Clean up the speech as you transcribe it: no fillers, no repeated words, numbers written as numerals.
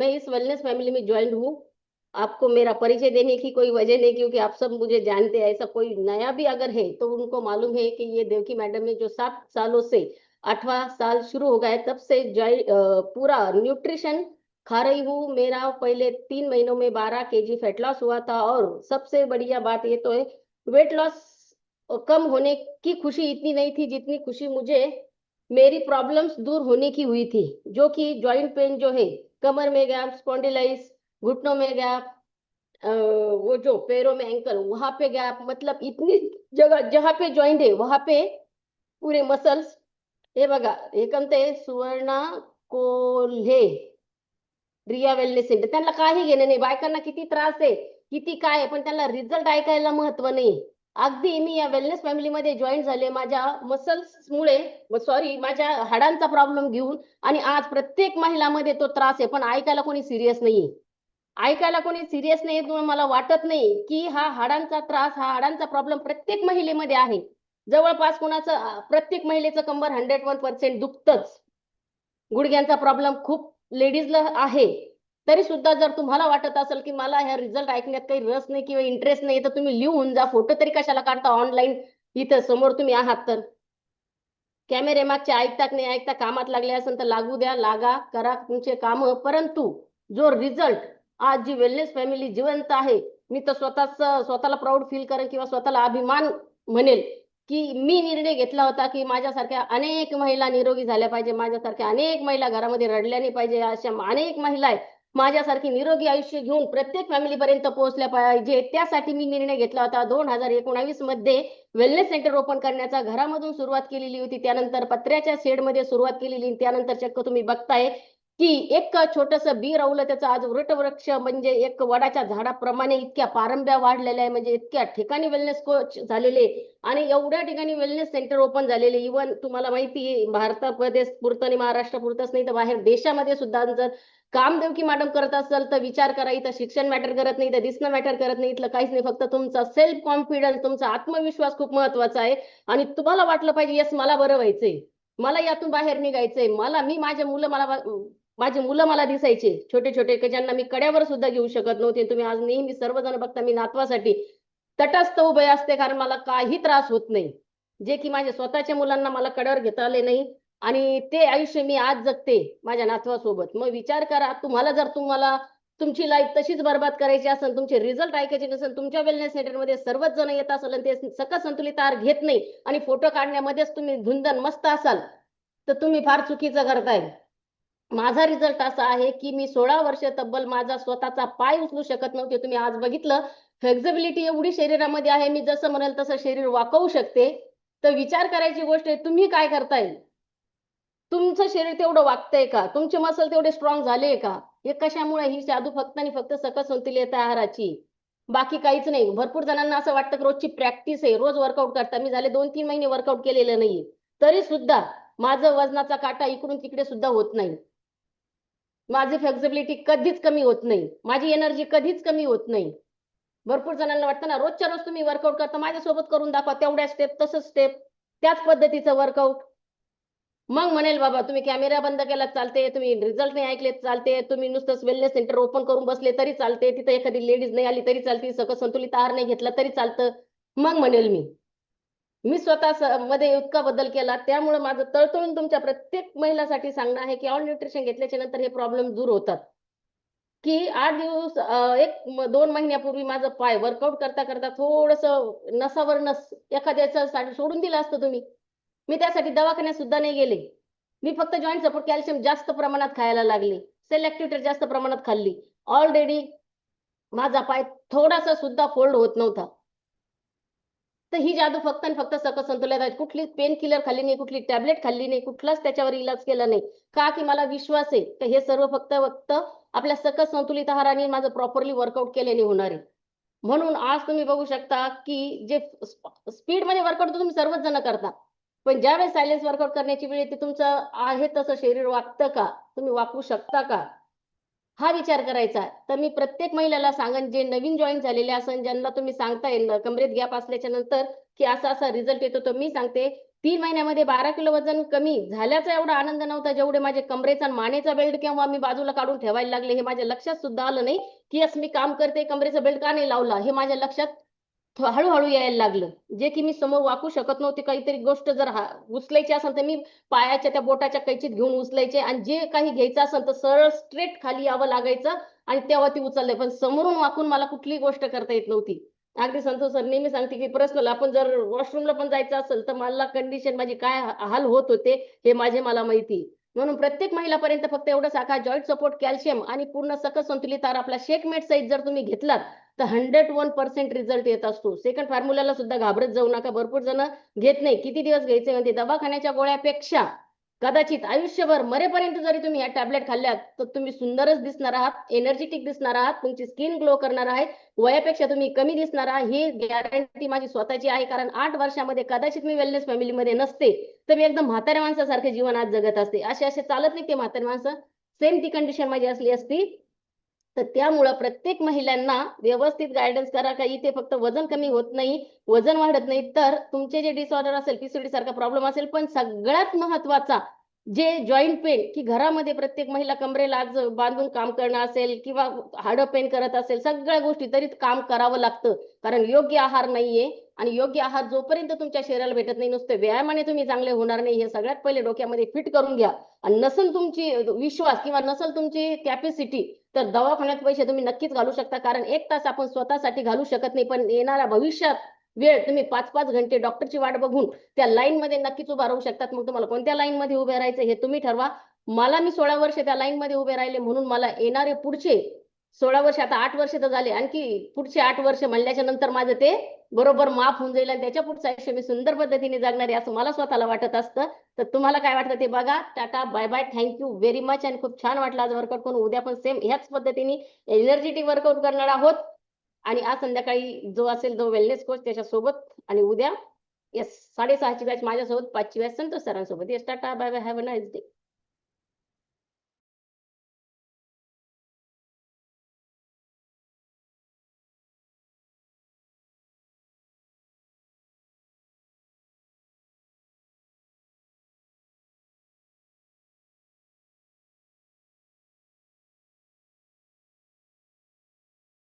मैं इस wellness family में join हूँ। आपको मेरा परिचय देने की कोई वजह नहीं, क्योंकि आप सब मुझे जानते हैं। ऐसा कोई नया भी अगर है तो उनको मालूम है कि ये देवकी मैडम ने जो 7 सालों से 8वां साल शुरू हो गया है, तब से पूरा न्यूट्रिशन खा रही हूँ। मेरा पहले 3 महीनों में 12 केजी फैट लॉस हुआ था, और सबसे बढ़िया बात ये तो है, वेट लॉस कम होने की खुशी इतनी नहीं थी जितनी खुशी मुझे मेरी प्रॉब्लम्स दूर होने की हुई थी, जो कि जॉइंट पेन जो है, कमर में गैप, स्पॉन्डिलाइटिस, घुटनों में गैप, वो जो पैरों में एंकल वहां पे गैप, मतलब इतनी जगह जहां पे जॉइंट है वहां पे पूरे मसल्स। हे बघा, हे कोणते सुवर्णा कोल्हे, रिया वेलनेस सेंटर, त्यांना काही घेणं नाही, बायकांना किती त्रास आहे, किती काय आहे, पण त्यांना रिझल्ट ऐकायला महत्व नाही. अगदी मी या वेलनेस फॅमिलीमध्ये जॉईन झाले माझ्या मसल्समुळे, सॉरी, माझ्या हाडांचा प्रॉब्लेम घेऊन, आणि आज प्रत्येक महिलामध्ये तो त्रास आहे, पण ऐकायला कोणी सिरियस नाहीये. ऐकायला कोणी सिरियस नाही, म्हणून मला वाटत नाही की हा हाडांचा त्रास, हा हाडांचा प्रॉब्लेम प्रत्येक महिलेमध्ये आहे. जवळपास कुणाचं प्रत्येक महिलेचं कंबर 101% दुखतच. गुडघ्यांचा प्रॉब्लेम खूप लेडीजला आहे. तरी सुद्धा जर तुम्हाला वाटत असेल की मला ह्या रिझल्ट ऐकण्यात काही रस नाही किंवा इंटरेस्ट नाही, तर तुम्ही लिहून जा. फोटो तरी कशाला काढता ऑनलाईन, इथं समोर तुम्ही आहात तर. कॅमेरे मागचे ऐकता की नाही ऐकता, कामात लागले असेल तर लागू द्या, लागा, करा तुमचे काम. परंतु जो रिझल्ट, आज जी वेलनेस फॅमिली जिवंत आहे, मी तर स्वतःला प्राऊड फील करेन किंवा स्वतःला अभिमान म्हणेल की मी निर्णय घेतला होता की माझ्यासारख्या अनेक महिला निरोगी झाल्या पाहिजे, माझ्यासारख्या अनेक महिला घरामध्ये रडल्या नाही पाहिजे, अशा अनेक महिला आहेत माझ्यासारखी निरोगी आयुष्य घेऊन प्रत्येक फॅमिलीपर्यंत पोहोचल्या पाहिजे. त्यासाठी मी निर्णय घेतला होता. 2019 मध्ये वेलनेस सेंटर ओपन करण्याचा घरामधून सुरुवात केलेली होती, त्यानंतर पत्र्याच्या शेडमध्ये सुरुवात केलेली, त्यानंतर चक्क तुम्ही बघताय की एक छोटंसं बी रावलं त्याचं आज वृक्ष म्हणजे एक वडाच्या झाडाप्रमाणे इतक्या पारंब्या वाढलेल्या आहे, म्हणजे इतक्या ठिकाणी वेलनेस कोच झालेले आणि एवढ्या ठिकाणी वेलनेस सेंटर ओपन झालेले. इव्हन तुम्हाला माहिती आहे, भारतामध्ये पुरतं आणि महाराष्ट्रापुरतंच नाही तर बाहेर देशामध्ये सुद्धा जर काम देवकी मॅडम करत असेल तर विचार करा, इथं शिक्षण मॅटर करत नाही, तर दिसणं मॅटर करत नाही, इथलं काहीच नाही. फक्त तुमचा सेल्फ कॉन्फिडन्स, तुमचा आत्मविश्वास खूप महत्वाचा आहे. आणि तुम्हाला वाटलं पाहिजे, येस मला बरं व्हायचंय, मला यातून बाहेर निघायचंय, माझे मुलं मला दिसायचे छोटे छोटे, ज्यांना मी कड्यावर सुद्धा घेऊ शकत नव्हते. तुम्ही आज नेहमी सर्वजण बघता मी नातवासाठी तटस्थ उभे असते, कारण मला काही त्रास होत नाही, जे की माझ्या स्वतःच्या मुलांना मला कड्यावर घेता आले नाही. आणि ते आयुष्य मी आज जगते माझ्या नातवासोबत. मग विचार करा, तुम्हाला तुमची लाईफ तशीच बर्बाद करायची असेल, तुमचे रिझल्ट ऐकायचे नसेल, तुमच्या वेलनेस सेंटरमध्ये सर्वच जण येत असेल आणि ते सकस संतुलित आहार घेत नाही आणि फोटो काढण्यामध्येच तुम्ही धुंदन मस्त असाल, तर तुम्ही फार चुकीचं करताय. माझा रिझल्ट असा आहे की मी 16 वर्ष तब्बल माझा स्वतःचा पाय उचलू शकत नव्हते. तुम्ही आज बघितलं, फ्लेक्झिबिलिटी एवढी शरीरामध्ये आहे, मी जसं म्हणेल तसं शरीर वाकवू शकते. तर विचार करायची गोष्ट आहे, तुम्ही काय करताय? तुमचं शरीर तेवढं वागतंय का? तुमचे मसल तेवढे स्ट्रॉंग झाले का? हे कशामुळे? ही जादू फक्त आणि फक्त सकस संतुलित आहाराची, बाकी काहीच नाही. भरपूर जणांना असं वाटतं की रोजची प्रॅक्टिस आहे, रोज वर्कआउट करता. मी झाले 2-3 महिने वर्कआउट केलेलं नाहीये, तरी सुद्धा माझं वजनाचा काटा इकडून तिकडे सुद्धा होत नाही. माझी फ्लेक्झिबिलिटी कधीच कमी होत नाही, माझी एनर्जी कधीच कमी होत नाही. भरपूर जणांना वाटतं ना, रोजच्या रोज तुम्ही वर्कआउट करता, माझ्यासोबत करून दाखवा, तेवढ्या स्टेप, तसंच स्टेप, त्याच पद्धतीचं वर्कआउट. मग म्हणेल बाबा तुम्ही कॅमेरा बंद केला चालते, तुम्ही रिझल्ट नाही ऐकले चालते, तुम्ही नुसतं वेलनेस सेंटर ओपन करून बसले तरी चालते, तिथे एखादी लेडीज नाही आली तरी चालते, सकस संतुलित आहार नाही घेतला तरी चालतं. मग म्हणेल मी स्वतः मध्ये इतका बदल केला, त्यामुळे माझं तळतळून तुमच्या प्रत्येक महिलासाठी सांगणं आहे की ऑल न्यूट्रिशन घेतल्याच्या नंतर हे प्रॉब्लेम दूर होतात. की 8 दिवस, 2 महिन्यापूर्वी माझं पाय वर्कआउट करता करता थोडंसं नसावर नस एखाद्याचं सोडून दिलं असतं तुम्ही. मी त्यासाठी दवाखान्यात सुद्धा नाही गेले. मी फक्त जॉइंट सपोर्ट कॅल्शियम जास्त प्रमाणात खायला लागले. सेल ॲक्टिव्हिटर जास्त प्रमाणात खाल्ली. ऑलरेडी माझा पाय थोडासा सुद्धा फोल्ड होत नव्हता. तर ही जादू फक्त आणि फक्त सकस संतुलित आहे. कुठली पेन किलर खाल्ली नाही, कुठली टॅबलेट खाल्ली नाही, कुठलाच त्याच्यावर इलाज केला नाही. का? की मला विश्वास आहे की हे सर्व फक्त आपल्या सकस संतुलित आहाराने माझं प्रॉपरली वर्कआउट केल्याने होणार आहे. म्हणून आज तुम्ही बघू शकता की जे स्पीडमध्ये वर्कआउट तुम्ही सर्वच जण करता, पण ज्यावेळेस सायलेन्स वर्कआउट करण्याची वेळ येते, तुमचं आहे तसं शरीर वागतं का? तुम्ही वाकवू शकता का? हा विचार करायचा. तर मी प्रत्येक महिलेला सांगेन, जे नवीन जॉइन झालेले असन, ज्यांना तुम्ही सांगताय कमरेत गॅप असल्याच्या नंतर की असा-असा रिझल्ट येतो, तर मी सांगते 3 महिन्यामध्ये 12 किलो वजन कमी झाल्याचा एवढा आनंद नव्हता, जेवढे माझे कमरेचा आणि मानेचा बेल्ट केव्हा मी बाजूला काढून ठेवायला लागले, हे माझ्या लक्षात सुद्धा आलं नाही, की यस मी काम करते, कमरेचा बेल्ट का नाही लावला? हे माझ्या लक्षात हळू-हळू यायला लागलं. जे की मी समोर वाकू शकत नव्हते. काहीतरी गोष्ट जर उचलायची असेल, तर मी पायाच्या त्या बोटाच्या कैचीत घेऊन उचलायचे आणि जे काही घ्यायचं असेल, तर सरळ स्ट्रेट खाली यावं लागायचं आणि तेव्हा ती उचलले. पण समोरून वाकून मला कुठलीही गोष्ट करता येत नव्हती. अगदी संतोष सर नेहमी सांगते, की पर्सनल आपण जर वॉशरूमला पण जायचं असेल, तर मला कंडिशन माझी काय हाल होत होते, हे मला माहिती. म्हणून प्रत्येक महिलापर्यंत फक्त एवढं सांगा, जॉइंट सपोर्ट, कॅल्शियम आणि पूर्ण सकस संतुलित आहार आपला शेकमेट सहित जर तुम्ही घेतलात, तर 101% रिझल्ट येत असतो. सेकंड फॉर्म्युलाला सुद्धा घाबरत जाऊ नका. भरपूर जण घेत नाही. किती दिवस घ्यायचे म्हणते. दवाखान्याच्या गोळ्यापेक्षा कदाचित आयुष्यभर मरेपर्यंत जरी तुम्ही ह्या टॅबलेट खाल्ल्यात, तर तुम्ही सुंदरच दिसणार आहात, एनर्जेटिक दिसणार आहात, तुमची स्किन ग्लो करणार आहे. वयापेक्षा तुम्ही कमी दिसणार आहात. ही गॅरंटी माझी स्वतःची आहे. कारण 8 वर्षामध्ये कदाचित मी वेलनेस फॅमिलीमध्ये नसते, तर मी एकदम म्हाताऱ्या माणसासारखे जीवन आज जगत असते. असे चालत नाही ते म्हातारे माणसं. सेम ती कंडिशन माझी असली असती. तर त्यामुळं प्रत्येक महिलांना व्यवस्थित गाईडन्स करा, का इथे फक्त वजन कमी होत नाही, वजन वाढत नाही, तर तुमचे जे डिसऑर्डर असेल, पीसीओडी सारखा प्रॉब्लेम असेल, पण सगळ्यात महत्त्वाचा जे जॉइंट पेन, की घरामध्ये प्रत्येक महिला कमरेला आज बांधून काम करणं असेल किंवा हाडं पेन करत असेल, सगळ्या गोष्टी तरी काम करावं लागतं. कारण योग्य आहार नाहीये आणि योग्य आहार जोपर्यंत तुमच्या शरीराला भेटत नाही, नुसते व्यायामाने तुम्ही चांगले होणार नाही, हे सगळ्यात पहिले डोक्यामध्ये फिट करून घ्या. आणि नसेल तुमची विश्वास किंवा नसेल तुमची कॅपॅसिटी, तर दवाखान्यात पैसे तुम्ही नक्कीच घालू शकता. कारण 1 तास आपण स्वतःसाठी घालू शकत नाही. पण येणाऱ्या भविष्यात वेळ तुम्ही 5-5 घंटे डॉक्टरची वाट बघून त्या लाईनमध्ये नक्कीच उभा राहू शकतात. मग तुम्हाला कोणत्या लाईनमध्ये उभे राहायचं हे तुम्ही ठरवा. मी 16 वर्ष त्या लाईनमध्ये उभे राहिले म्हणून मला येणारे पुढचे 16 वर्ष आता 8 वर्ष तर झाले. आणखी पुढचे 8 वर्ष म्हणल्याच्या नंतर माझं ते बरोबर माफ होऊन जाईल आणि त्याच्या पुढचं आयुष्य मी सुंदर पद्धतीने जगणार आहे असं मला स्वतःला वाटत असतं. तर तुम्हाला काय वाटतं ते बघा. Tata, bye-bye. Thank you very much आणि खूप छान वाटलं आज वर्कआउट करून. उद्या पण सेम ह्याच पद्धतीने एनर्जेटिक वर्कआउट करणार आहोत आणि आज संध्याकाळी जो असेल तो वेलनेस कोच त्याच्यासोबत आणि उद्या येस 6:30ची बॅच माझ्यासोबत, 5ची बॅच संतोष सरांसोबत. Yes tata, bye bye. Have a nice day.